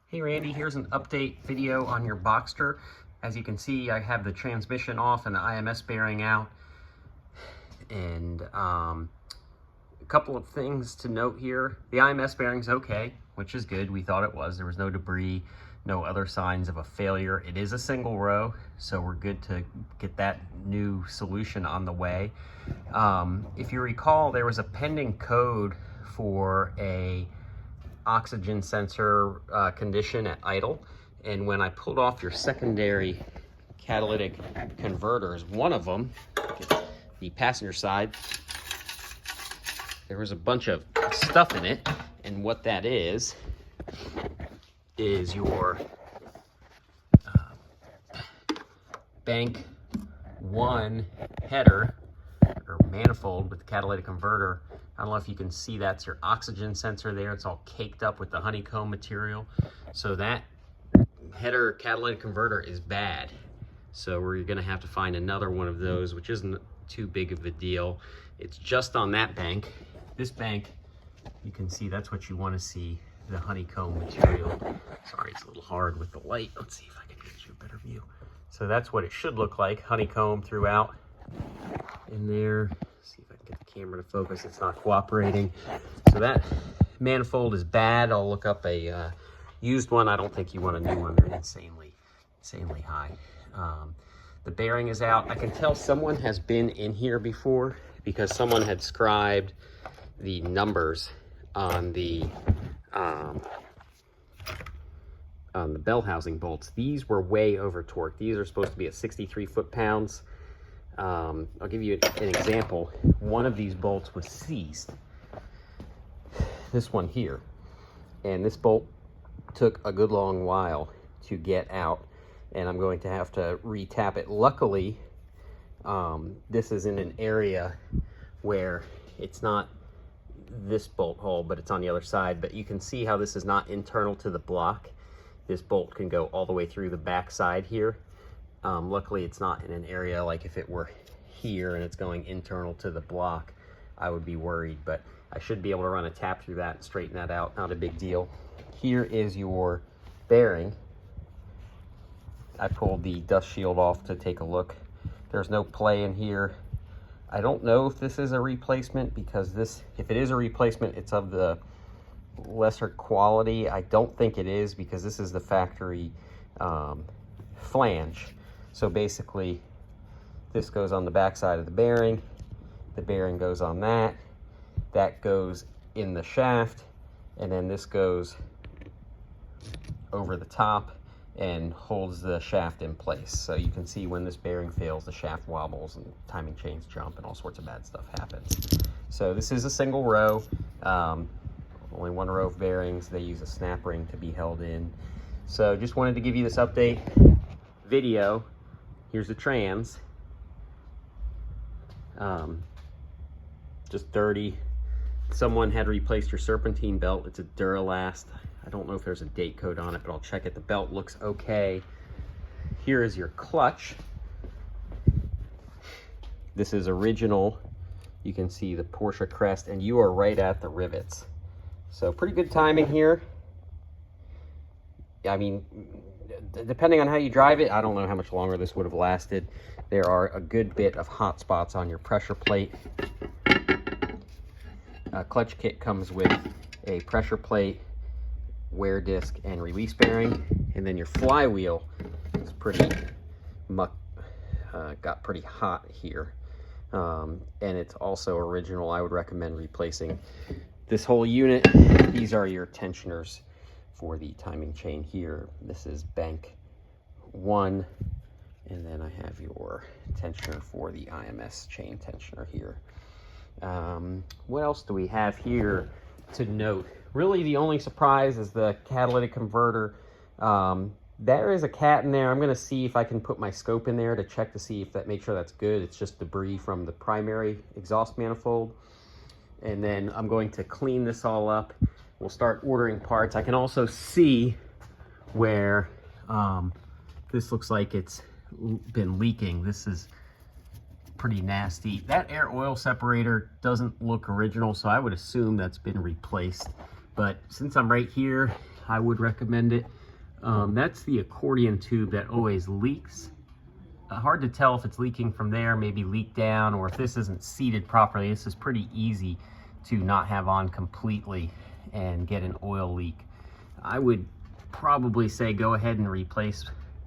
Hey Randy, here's an update video on your Boxster. As you can see, I have the transmission off and the IMS bearing out. And a couple of things to note here. The IMS bearing's okay, which is good. We thought it was. There was no debris, no other signs of a failure. It is a single row, so we're good to get that new solution on the way. If you recall, there was a pending code for a oxygen sensor condition at idle, and when I pulled off your secondary catalytic converters, one of them, the passenger side, there was a bunch of stuff in it, and what that is your bank 1 header or manifold with the catalytic converter. I don't know if you can see, that's your oxygen sensor there. It's all caked up with the honeycomb material. So that header catalytic converter is bad. So we're gonna have to find another one of those, which isn't too big of a deal. It's just on that bank. This bank, you can see that's what you wanna see, the honeycomb material. Sorry, it's a little hard with the light. Let's see if I can get you a better view. So that's what it should look like, honeycomb throughout in there. See if I can get the camera to focus. It's not cooperating. So that manifold is bad. I'll look up a used one. I don't think you want a new one. They're insanely high. The bearing is out. I can tell someone has been in here before because someone had scribed the numbers on the bell housing bolts. These were way over torqued. These are supposed to be at 63 foot-pounds. I'll give you an example. One of these bolts was seized, this one here, and this bolt took a good long while to get out, and I'm going to have to re-tap it. Luckily, this is in an area where it's not this bolt hole, but it's on the other side. But you can see how this is not internal to the block. This bolt can go all the way through the back side here. Luckily, it's not in an area like if it were here and it's going internal to the block, I would be worried, but I should be able to run a tap through that and straighten that out. Not a big deal. Here is your bearing. I pulled the dust shield off to take a look. There's no play in here. I don't know if this is a replacement because this, if it is a replacement, it's of the lesser quality. I don't think it is because this is the factory flange. So basically, this goes on the back side of the bearing goes on that goes in the shaft, and then this goes over the top and holds the shaft in place. So you can see when this bearing fails, the shaft wobbles and timing chains jump and all sorts of bad stuff happens. So this is a single row, only one row of bearings. They use a snap ring to be held in. So just wanted to give you this update video. Here's the trans. Just dirty. Someone had replaced your serpentine belt. It's a Duralast. I don't know if there's a date code on it, but I'll check it. The belt looks okay. Here is your clutch. This is original. You can see the Porsche crest, and you are right at the rivets. So pretty good timing here. I mean, depending on how you drive it, I don't know how much longer this would have lasted. There are a good bit of hot spots on your pressure plate. Clutch kit comes with a pressure plate, wear disc, and release bearing. And then your flywheel is pretty got pretty hot here. And it's also original. I would recommend replacing this whole unit. These are your tensioners for the timing chain here. This is bank 1, and then I have your tensioner for the IMS chain tensioner here. What else do we have here to note? Really, the only surprise is the catalytic converter. There is a cat in there. I'm going to see if I can put my scope in there to check to see if that, make sure that's good. It's just debris from the primary exhaust manifold. And then I'm going to clean this all up. We'll start ordering parts. I can also see where this looks like it's been leaking. This is pretty nasty. That air oil separator doesn't look original, so I would assume that's been replaced. But since I'm right here, I would recommend it. That's the accordion tube that always leaks. Hard to tell if it's leaking from there, maybe leak down, or if this isn't seated properly. This is pretty easy to not have on completely and get an oil leak. I would probably say go ahead and replace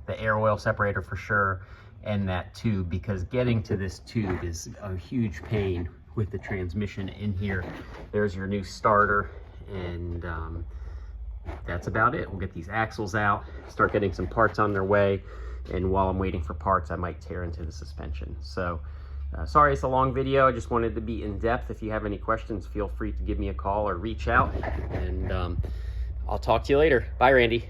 the air oil separator for sure, and that tube, because getting to this tube is a huge pain with the transmission in here. There's your new starter, and that's about it. We'll get these axles out, start getting some parts on their way, and while I'm waiting for parts, I might tear into the suspension. So sorry it's a long video. I just wanted to be in depth. If you have any questions, feel free to give me a call or reach out, and I'll talk to you later. Bye, Randy.